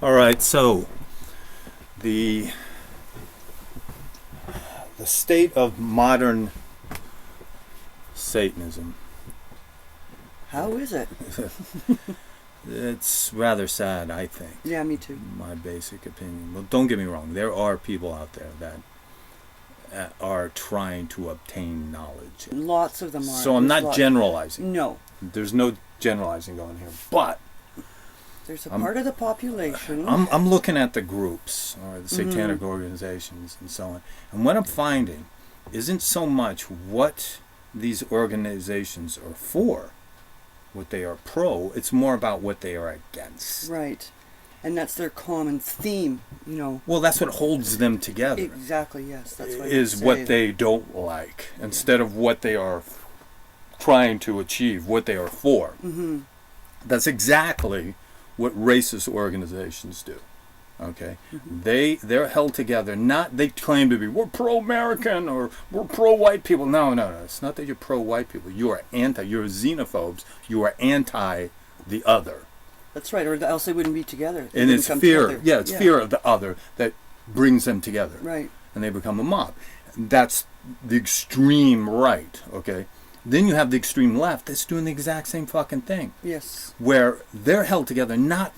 All right, so the state of modern Satanism. How is it? It's rather sad, I think. Yeah, me too. My basic opinion. Well, don't get me wrong. There are people out there that are trying to obtain knowledge. Lots of them are. So I'm not generalizing. No. There's no generalizing going here. But there's a part of the population. I'm looking at the groups, or the satanic organizations and so on. And what I'm finding isn't so much what these organizations are for, what they are pro, it's more about what they are against. Right. And that's their common theme, you know. Well, that's what holds them together. Exactly, yes. That's what is what they don't like, instead of what they are trying to achieve, what they are for. Mm-hmm. That's exactly what racist organizations do. Okay? Mm-hmm. They're held together, they claim to be, we're pro-American or we're pro-white people. No. It's not that you're pro-white people. You're xenophobes. You are anti the other. That's right, or else they wouldn't be together. And it's fear. Yeah, it's fear of the other that brings them together. Right. And they become a mob. That's the extreme right, okay? Then you have the extreme left that's doing the exact same fucking thing. Yes. Where they're held together not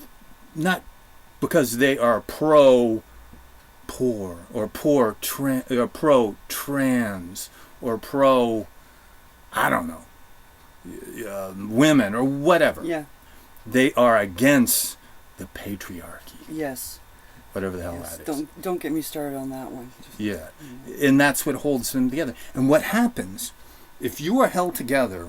because they are pro-poor or pro-trans or pro, I don't know, women or whatever. Yeah. They are against the patriarchy. Yes. Whatever the hell that is. Don't get me started on that one. Yeah. And that's what holds them together. And what happens, if you are held together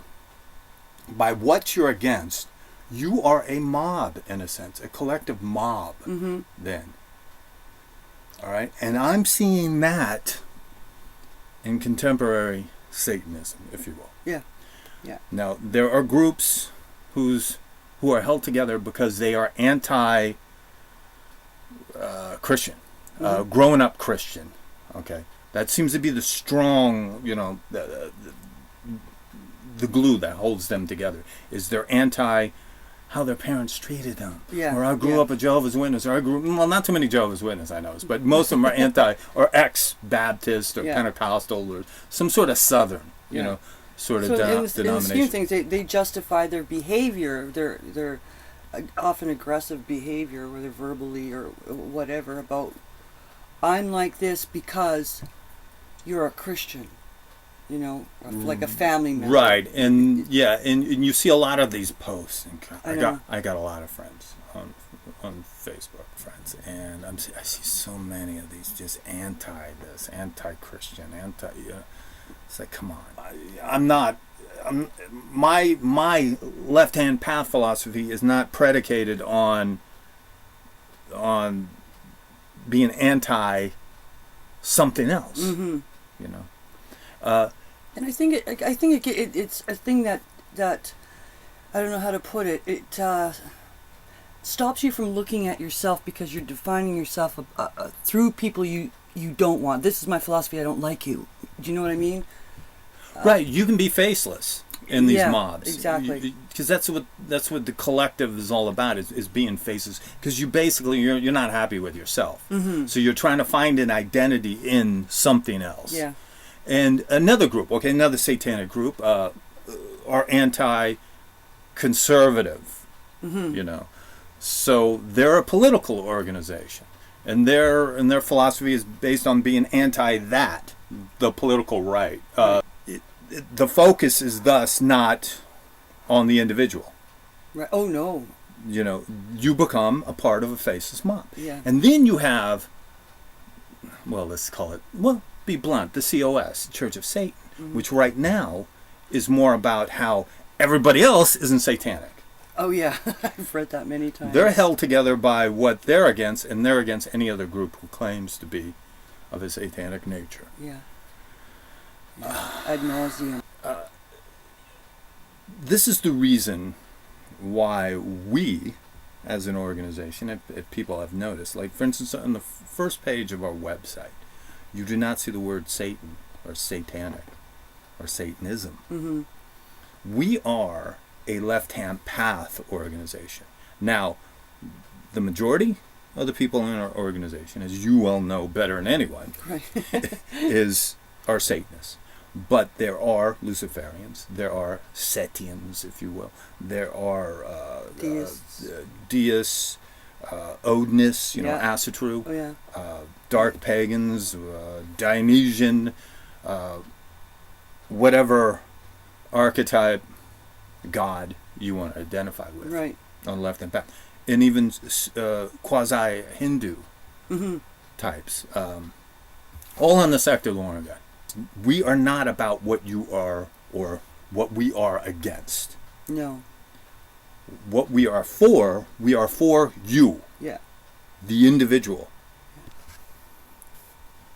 by what you're against, you are a mob, in a sense, a collective mob, then. All right? And I'm seeing that in contemporary Satanism, if you will. Yeah. Yeah. Now, there are groups who are held together because they are anti-Christian, growing up Christian. Okay? That seems to be the strong, the glue that holds them together, is they're anti how their parents treated them. Yeah. Or I grew up a Jehovah's Witness, or not too many Jehovah's Witnesses I know, but most of them are anti or ex-Baptist or Pentecostal or some sort of Southern, sort of denomination. In the scheme of things, they justify their behavior, their often aggressive behavior, whether verbally or whatever, about, I'm like this because you're a Christian. Like a family member. Right, and and you see a lot of these posts. And I got a lot of friends on Facebook, friends, and I see so many of these just anti-Christian, It's like, come on, my left-hand path philosophy is not predicated on being anti something else. Mm-hmm. And I think it's a thing that I don't know how to put it. It stops you from looking at yourself because you're defining yourself through people you don't want. This is my philosophy. I don't like you. Do you know what I mean? Right. You can be faceless in these mobs. Exactly. Because that's what the collective is all about, is being faceless. Because you're not happy with yourself. Mm-hmm. So you're trying to find an identity in something else. Yeah. And another group, another satanic group, are anti-conservative, So they're a political organization, and their philosophy is based on being anti-that, the political right. The focus is thus not on the individual. Right. Oh no. You become a part of a faceless mob. Yeah. And then you have, let's call it, be blunt, the COS, Church of Satan, which right now is more about how everybody else isn't satanic. Oh yeah, I've read that many times. They're held together by what they're against, and they're against any other group who claims to be of a satanic nature. Yeah. Ad nauseum. This is the reason why we, as an organization, if people have noticed, like for instance on the first page of our website, you do not see the word Satan or satanic or Satanism. Mm-hmm. We are a left-hand path organization. Now, the majority of the people in our organization, as you well know better than anyone, Right. are Satanists. But there are Luciferians, there are Setians, if you will, there are deists, Odinists, Asatru, Oh yeah. dark pagans, Dionysian, whatever archetype god you want to identify with, Right. on the left-hand path. And even quasi-Hindu Mm-hmm. types, all on the sector of the Warren God. We are not about what you are or what we are against. No. What we are for you, Yeah. the individual.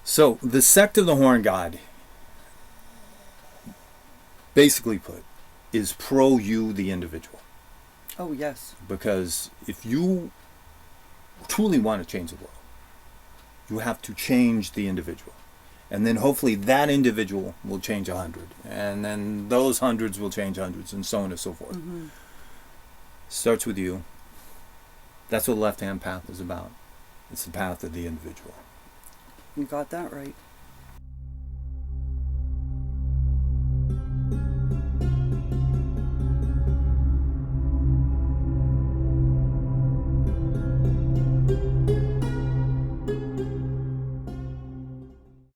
So the sect of the Horn God, basically put, is pro you, the individual. Oh yes. Because if you truly want to change the world, you have to change the individual. And then hopefully that individual will change 100. And then those hundreds will change hundreds, and so on and so forth. Mm-hmm. Starts with you. That's what the left-hand path is about. It's the path of the individual. You got that right.